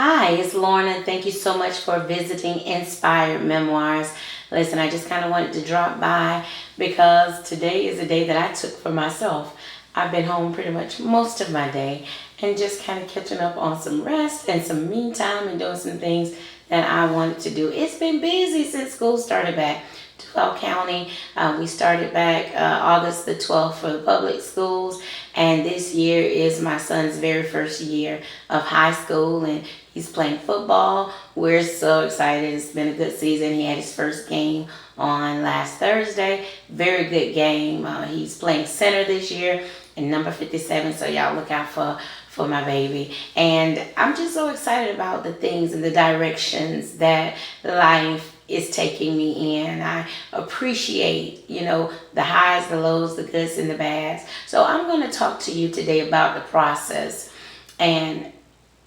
Hi, it's Lorna. Thank you so much for visiting Inspired Memoirs. Listen, I just kind of wanted to drop by because today is a day that I took for myself. I've been home pretty much most of my day and just kind of catching up on some rest and some me time and doing some things that I wanted to do. It's been busy since school started back. Duval County, we started back August the 12th for the public schools, and this year is my son's very first year of high school, and he's playing football. We're so excited. It's been a good season. He had his first game on last Thursday. Very good game. He's playing center this year and number 57, so y'all look out for my baby. And I'm just so excited about the things and the directions that life is taking me in. I appreciate, the highs, the lows, the goods, and the bads. So I'm going to talk to you today about the process. And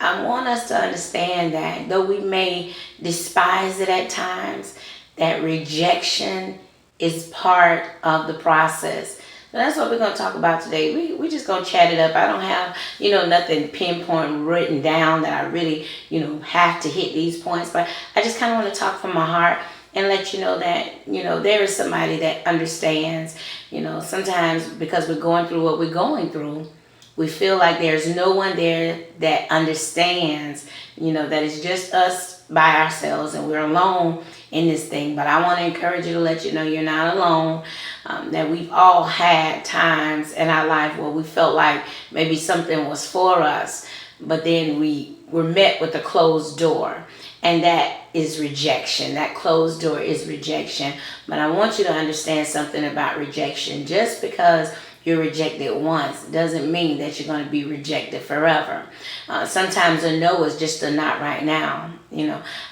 I want us to understand that though we may despise it at times, that rejection is part of the process. So that's what we're going to talk about today. We're just going to chat it up. I don't have, nothing pinpoint written down that I really, have to hit these points. But I just kind of want to talk from my heart and let you know that, there is somebody that understands. Sometimes because we're going through what we're going through, we feel like there's no one there that understands, that it's just us by ourselves and we're alone in this thing. But I want to encourage you to let you know you're not alone, that we've all had times in our life where we felt like maybe something was for us, but then we were met with a closed door. And that is rejection. That closed door is rejection. But I want you to understand something about rejection. Just because you're rejected once doesn't mean that you're going to be rejected forever. Sometimes a no is just a not right now.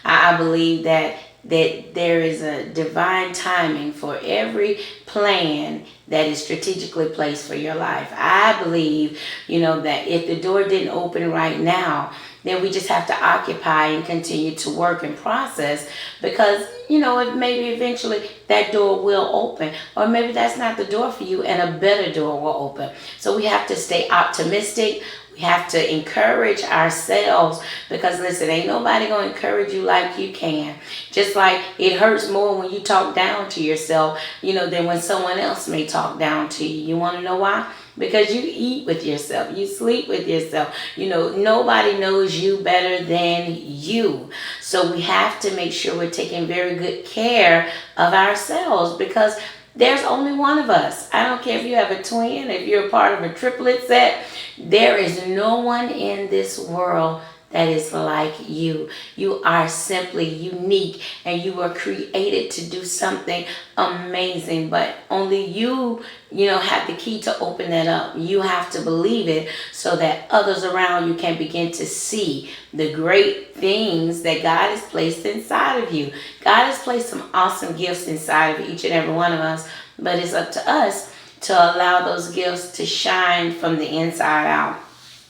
I believe that there is a divine timing for every plan that is strategically placed for your life. I believe, that if the door didn't open right now, then we just have to occupy and continue to work and process because, maybe eventually that door will open, or maybe that's not the door for you and a better door will open. So we have to stay optimistic. We have to encourage ourselves because listen, ain't nobody going to encourage you like you can. Just like it hurts more when you talk down to yourself, than when someone else may talk down to you. You want to know why? Because you eat with yourself, you sleep with yourself. Nobody knows you better than you. So we have to make sure we're taking very good care of ourselves because there's only one of us. I don't care if you have a twin, if you're a part of a triplet set, there is no one in this world that is like you. You are simply unique and you were created to do something amazing, but only you have the key to open that up. You have to believe it so that others around you can begin to see the great things that God has placed inside of you. God has placed some awesome gifts inside of each and every one of us, but it's up to us to allow those gifts to shine from the inside out.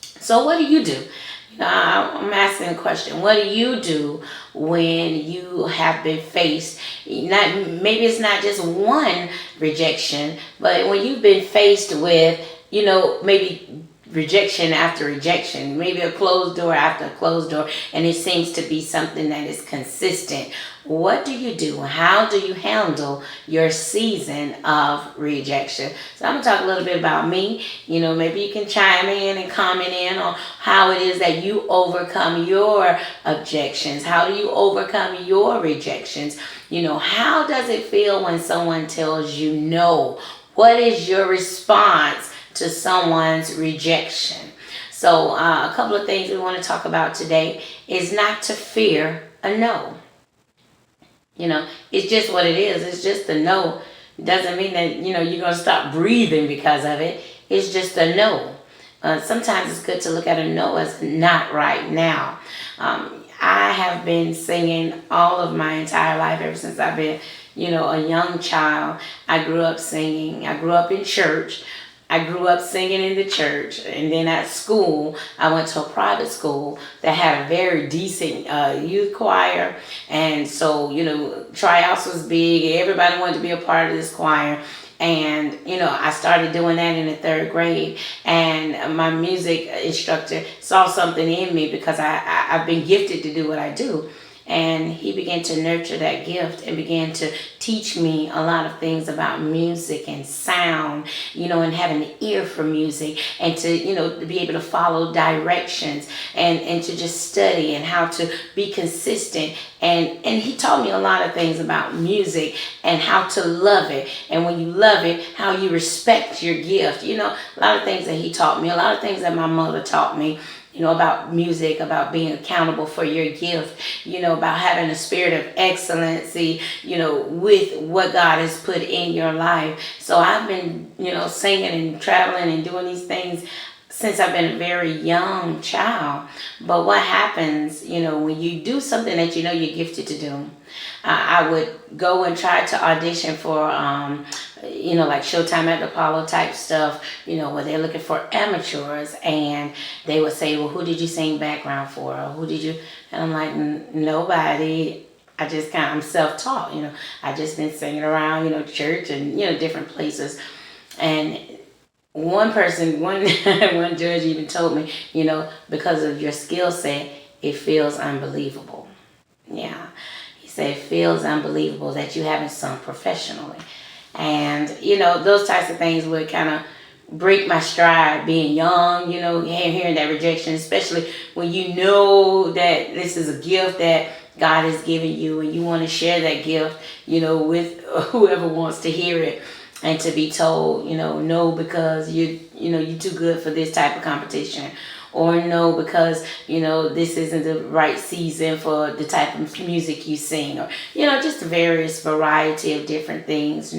So what do you do? I'm asking a question. What do you do when you have been faced? Maybe it's not just one rejection, but when you've been faced with, maybe rejection after rejection, maybe a closed door after a closed door, and it seems to be something that is consistent. What do you do? How do you handle your season of rejection? So I'm going to talk a little bit about me. Maybe you can chime in and comment in on how it is that you overcome your objections. How do you overcome your rejections? How does it feel when someone tells you no? What is your response to someone's rejection? So a couple of things we want to talk about today is not to fear a no. It's just what it is. It's just a no. It doesn't mean that, you're going to stop breathing because of it. It's just a no. Sometimes it's good to look at a no as not right now. I have been singing all of my entire life ever since I've been, a young child. I grew up singing. I grew up in church. I grew up singing in the church, and then at school, I went to a private school that had a very decent youth choir, and so, tryouts was big. Everybody wanted to be a part of this choir, And, I started doing that in the third grade. And my music instructor saw something in me because I've been gifted to do what I do. And he began to nurture that gift and began to teach me a lot of things about music and sound, and having an ear for music, and to, to be able to follow directions, and to just study and how to be consistent. And he taught me a lot of things about music and how to love it. And when you love it, how you respect your gift. A lot of things that he taught me, a lot of things that my mother taught me, about music, about being accountable for your gift, about having a spirit of excellency, with what God has put in your life. So I've been, singing and traveling and doing these things since I've been a very young child. But what happens, when you do something that you're gifted to do, I would go and try to audition for, like Showtime at the Apollo type stuff, where they're looking for amateurs, and they would say, well, who did you sing background for? Or who did you? And I'm like, nobody. I'm self-taught, I just been singing around, church and, different places. And one person, one judge even told me, because of your skill set, it feels unbelievable. Yeah. He said, it feels unbelievable that you haven't sung professionally. And, those types of things would kind of break my stride being young, hearing that rejection, especially when you know that this is a gift that God has given you and you want to share that gift, with whoever wants to hear it, and to be told, no, because you're too good for this type of competition, or no, because, this isn't the right season for the type of music you sing, or, just various variety of different things,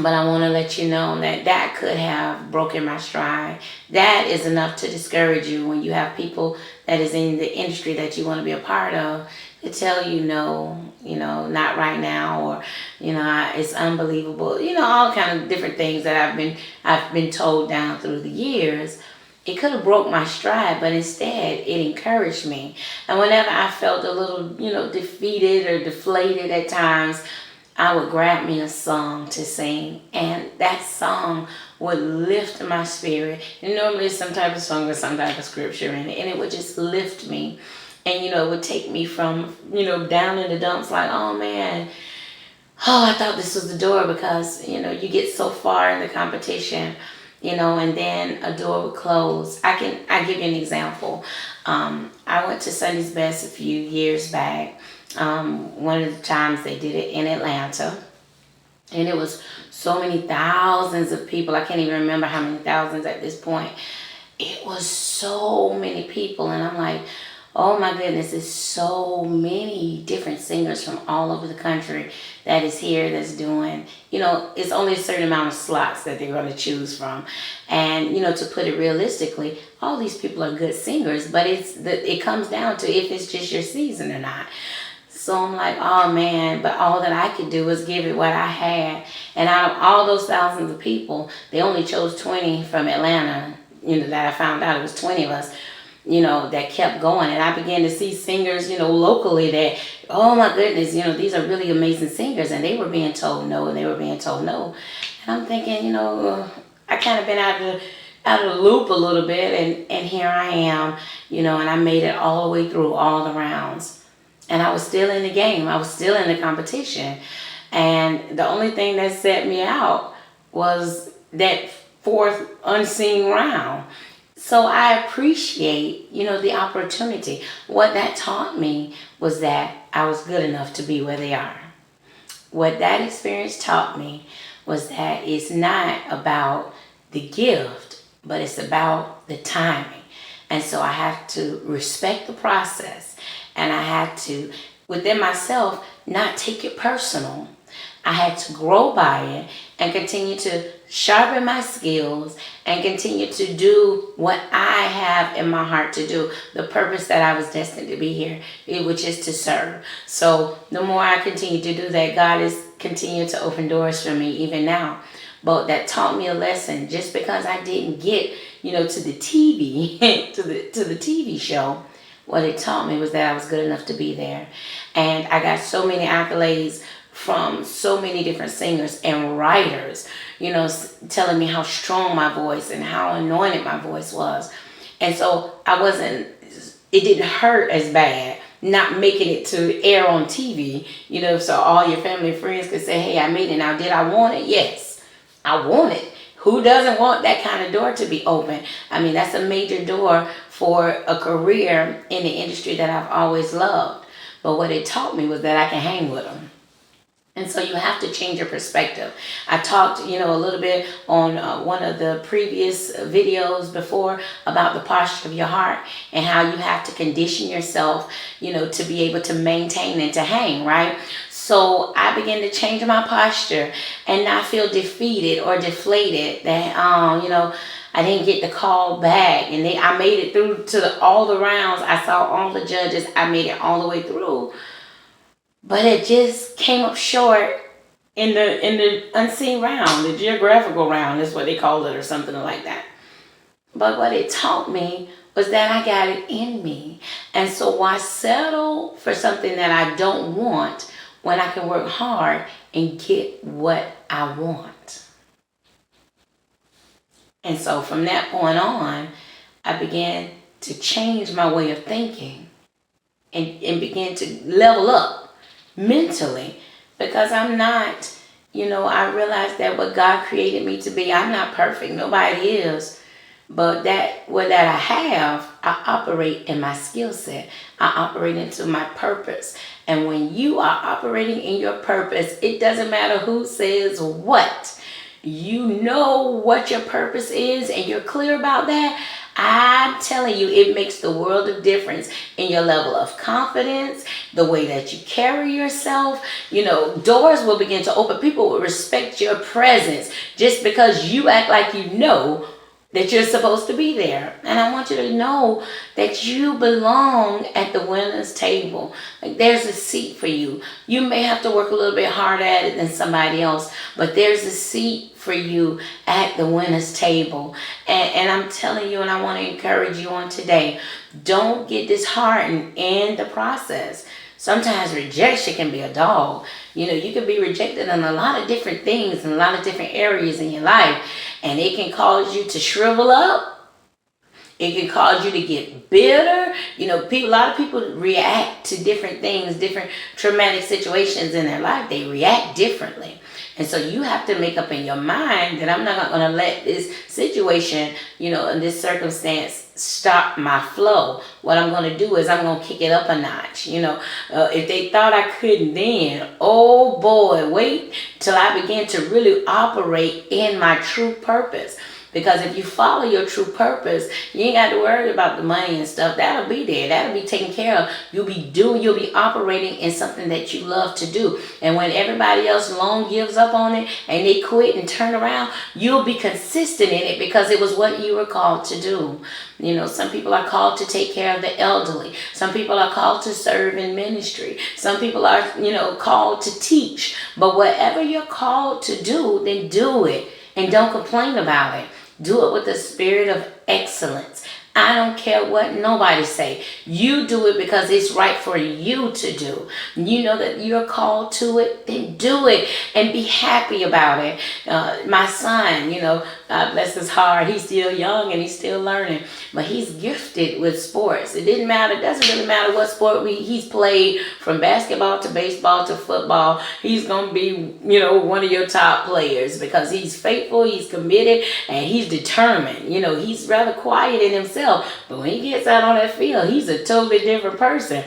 but I want to let you know that could have broken my stride. That is enough to discourage you when you have people that is in the industry that you want to be a part of to tell you no, not right now, or, it's unbelievable, all kind of different things that I've been told down through the years. It could have broke my stride, but instead it encouraged me. And whenever I felt a little, defeated or deflated at times, I would grab me a song to sing, and that song would lift my spirit. And normally it's some type of song with some type of scripture in it, and it would just lift me. And, it would take me from, down in the dumps like, oh man, I thought this was the door, because, you get so far in the competition, and then a door would close. I give you an example. I went to Sunday's Best a few years back. One of the times they did it in Atlanta, and it was so many thousands of people. I can't even remember how many thousands at this point. It was so many people, and I'm like, oh my goodness, there's so many different singers from all over the country that is here, that's doing, it's only a certain amount of slots that they're going to choose from. And, to put it realistically, all these people are good singers, but it comes down to if it's just your season or not. So I'm like, oh man, but all that I could do was give it what I had. And out of all those thousands of people, they only chose 20 from Atlanta, that I found out it was 20 of us, that kept going. And I began to see singers, locally that, oh my goodness, these are really amazing singers. And they were being told no, and they were being told no. And I'm thinking, I kind of been out of the loop a little bit. And here I am, and I made it all the way through all the rounds. And I was still in the game. I was still in the competition. And the only thing that set me out was that fourth unseen round. So I appreciate, the opportunity. What that taught me was that I was good enough to be where they are. What that experience taught me was that it's not about the gift, but it's about the timing. And so I have to respect the process. And I had to, within myself, not take it personal. I had to grow by it and continue to sharpen my skills and continue to do what I have in my heart to do, the purpose that I was destined to be here, which is to serve. So the more I continue to do that, God is continuing to open doors for me even now. But that taught me a lesson. Just because I didn't get, to the TV, to the TV show, what it taught me was that I was good enough to be there. And I got so many accolades from so many different singers and writers, telling me how strong my voice and how anointed my voice was. And so it didn't hurt as bad not making it to air on TV, so all your family and friends could say, hey, I made it. Now, did I want it? Yes, I want it. Who doesn't want that kind of door to be open? I mean, that's a major door for a career in the industry that I've always loved. But what it taught me was that I can hang with them. And so you have to change your perspective. I talked, a little bit on one of the previous videos before about the posture of your heart and how you have to condition yourself, to be able to maintain and to hang, right? So I began to change my posture and not feel defeated or deflated that, I didn't get the call back. And I made it through to all the rounds. I saw all the judges. I made it all the way through. But it just came up short in the unseen round, the geographical round is what they call it, or something like that. But what it taught me was that I got it in me. And so why settle for something that I don't want when I can work hard and get what I want? And so from that point on, I began to change my way of thinking and began to level up mentally, because I'm not, I realized that what God created me to be, I'm not perfect. Nobody is. But that I have, I operate in my skill set. I operate into my purpose. And when you are operating in your purpose, it doesn't matter who says what. You know what your purpose is and you're clear about that. I'm telling you, it makes the world of difference in your level of confidence, the way that you carry yourself. Doors will begin to open. People will respect your presence just because you act like you know that you're supposed to be there. And I want you to know that you belong at the winner's table. Like, there's a seat for you. You may have to work a little bit harder at it than somebody else, but there's a seat for you at the winner's table. And I'm telling you, and I want to encourage you on today, don't get disheartened in the process. Sometimes rejection can be a dog. You can be rejected in a lot of different things in a lot of different areas in your life. And it can cause you to shrivel up. It can cause you to get bitter. A lot of people react to different things, different traumatic situations in their life. They react differently. And so you have to make up in your mind that I'm not going to let this situation, in this circumstance, stop my flow. What I'm going to do is I'm going to kick it up a notch. If they thought I couldn't then, oh boy, wait till I begin to really operate in my true purpose. Because if you follow your true purpose, you ain't got to worry about the money and stuff. That'll be there. That'll be taken care of. You'll be operating in something that you love to do. And when everybody else long gives up on it and they quit and turn around, you'll be consistent in it because it was what you were called to do. Some people are called to take care of the elderly. Some people are called to serve in ministry. Some people are, called to teach. But whatever you're called to do, then do it. And don't complain about it. Do it with a spirit of excellence. I don't care what nobody say. You do it because it's right for you to do. You know that you're called to it, then do it and be happy about it. My son, God bless his heart. He's still young and he's still learning, but he's gifted with sports. It doesn't really matter what sport he's played, from basketball to baseball to football. He's going to be, one of your top players because he's faithful, he's committed, and he's determined. He's rather quiet in himself. But when he gets out on that field, he's a totally different person.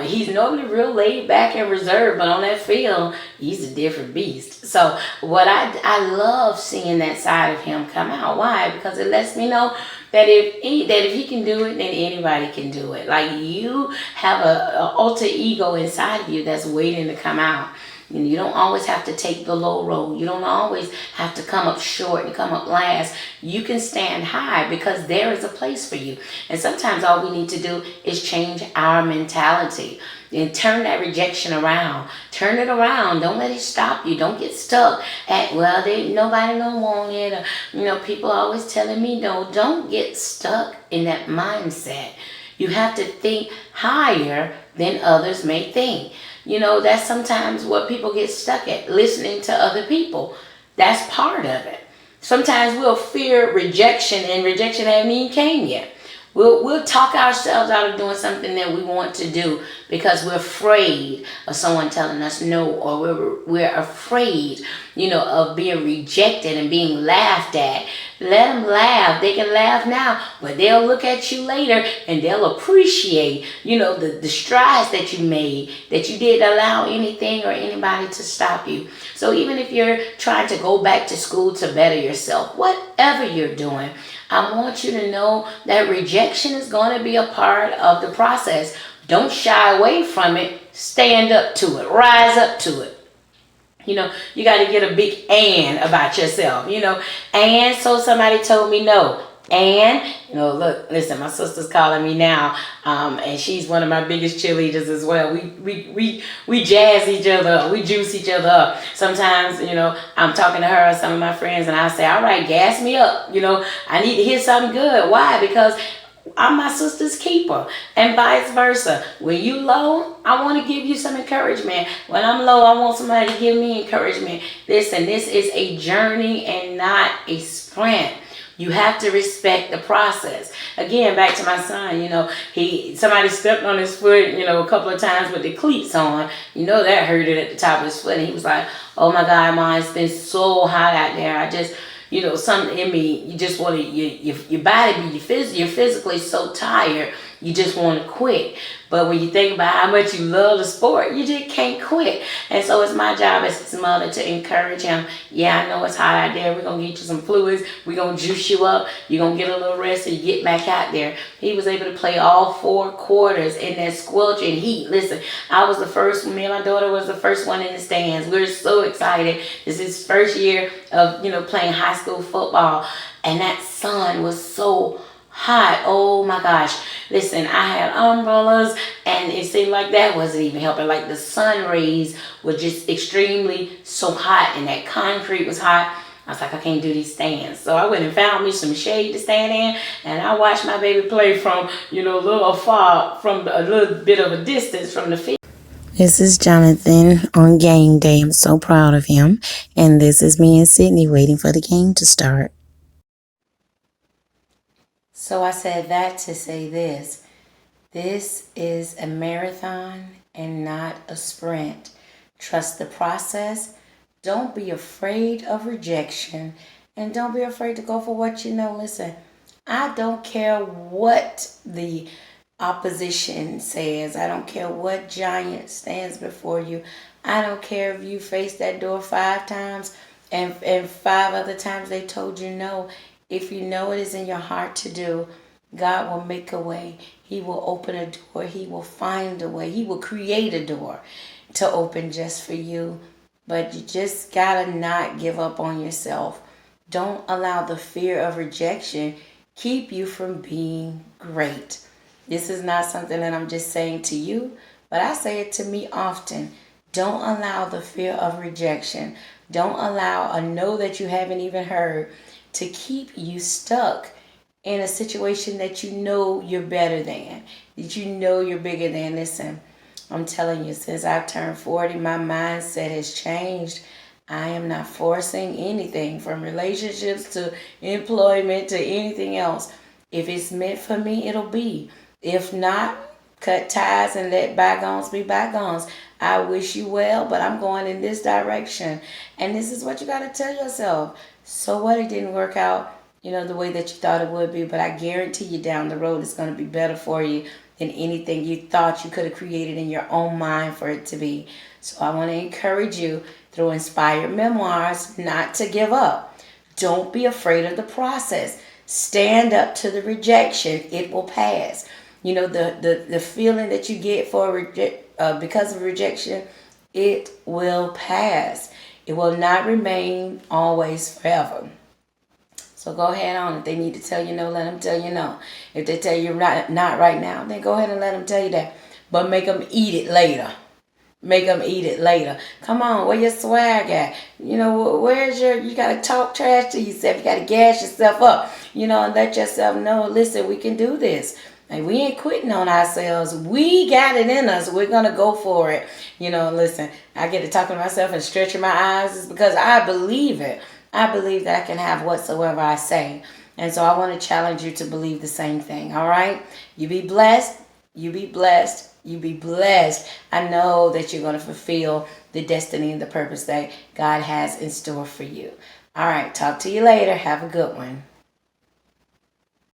He's normally real laid back and reserved, but on that field, he's a different beast. So I love seeing that side of him come out. Why? Because it lets me know that if he can do it, then anybody can do it. Like, you have a alter ego inside of you that's waiting to come out. You don't always have to take the low road. You don't always have to come up short and come up last. You can stand high because there is a place for you. And sometimes all we need to do is change our mentality and turn that rejection around. Turn it around. Don't let it stop you. Don't get stuck at, nobody don't want it. Or, people are always telling me no. Don't get stuck in that mindset. You have to think higher than others may think. That's sometimes what people get stuck at, listening to other people. That's part of it. Sometimes we'll fear rejection, and rejection hasn't even came yet. We'll talk ourselves out of doing something that we want to do because we're afraid of someone telling us no, or we're afraid, of being rejected and being laughed at. Let them laugh. They can laugh now, but they'll look at you later and they'll appreciate, the strides that you made, that you didn't allow anything or anybody to stop you. So even if you're trying to go back to school to better yourself, whatever you're doing, I want you to know that rejection is going to be a part of the process. Don't shy away from it. Stand up to it. Rise up to it. You got to get a big and about yourself. And so somebody told me no. And, look, listen, my sister's calling me now, and she's one of my biggest cheerleaders as well. We jazz each other up. We juice each other up. Sometimes, I'm talking to her or some of my friends, and I say, all right, gas me up. I need to hear something good. Why? Because I'm my sister's keeper, and vice versa. When you low, I want to give you some encouragement. When I'm low, I want somebody to give me encouragement. Listen, this is a journey and not a sprint. You have to respect the process. Again, back to my son, somebody stepped on his foot, a couple of times with the cleats on. That hurted at the top of his foot. And he was like, oh my God, Mom, it's been so hot out there. I just, something in me, you just want to, your body, you're physically so tired, you just want to quit. But when you think about how much you love the sport, you just can't quit. And so it's my job as his mother to encourage him. Yeah, I know it's hot out there. We're going to get you some fluids. We're going to juice you up. You're going to get a little rest so you get back out there. He was able to play all 4 quarters in that squelching heat. Listen, me and my daughter was the first one in the stands. We're so excited. This is his first year of, playing high school football. And that sun was so hot. Oh my gosh. Listen, I had umbrellas and it seemed like that wasn't even helping. Like the sun rays were just extremely so hot and that concrete was hot. I was like, I can't do these stands. So I went and found me some shade to stand in, and I watched my baby play from, a little far, from a little bit of a distance from the field. This is Jonathan on game day. I'm so proud of him. And this is me and Sydney waiting for the game to start. So I said that to say this. This is a marathon and not a sprint. Trust the process. Don't be afraid of rejection. And don't be afraid to go for what you know. Listen, I don't care what the opposition says. I don't care what giant stands before you. I don't care if you face that door 5 times and 5 other times they told you no. If you know it is in your heart to do, God will make a way. He will open a door. He will find a way. He will create a door to open just for you. But you just gotta not give up on yourself. Don't allow the fear of rejection keep you from being great. This is not something that I'm just saying to you, but I say it to me often. Don't allow the fear of rejection. Don't allow a no that you haven't even heard to keep you stuck in a situation that you know you're better than, that you know you're bigger than. Listen, I'm telling you, since I've turned 40, my mindset has changed. I am not forcing anything from relationships to employment to anything else. If it's meant for me, it'll be. If not, cut ties and let bygones be bygones. I wish you well, but I'm going in this direction. And this is what you got to tell yourself. So what, it didn't work out, the way that you thought it would be, but I guarantee you down the road it's going to be better for you than anything you thought you could have created in your own mind for it to be. So I want to encourage you through Inspired Memoirs not to give up. Don't be afraid of the process. Stand up to the rejection. It will pass. The feeling that you get because of rejection, it will pass. It will not remain always forever. So go ahead on. If they need to tell you no, let them tell you no. If they tell you not right now, then go ahead and let them tell you that. But make them eat it later. Make them eat it later. Come on, where your swag at? You got to talk trash to yourself. You got to gas yourself up, and let yourself know, listen, we can do this. Like, we ain't quitting on ourselves. We got it in us. We're going to go for it. Listen, I get to talking to myself and stretching my eyes is because I believe it. I believe that I can have whatsoever I say. And so I want to challenge you to believe the same thing. All right? You be blessed. You be blessed. You be blessed. I know that you're going to fulfill the destiny and the purpose that God has in store for you. All right. Talk to you later. Have a good one.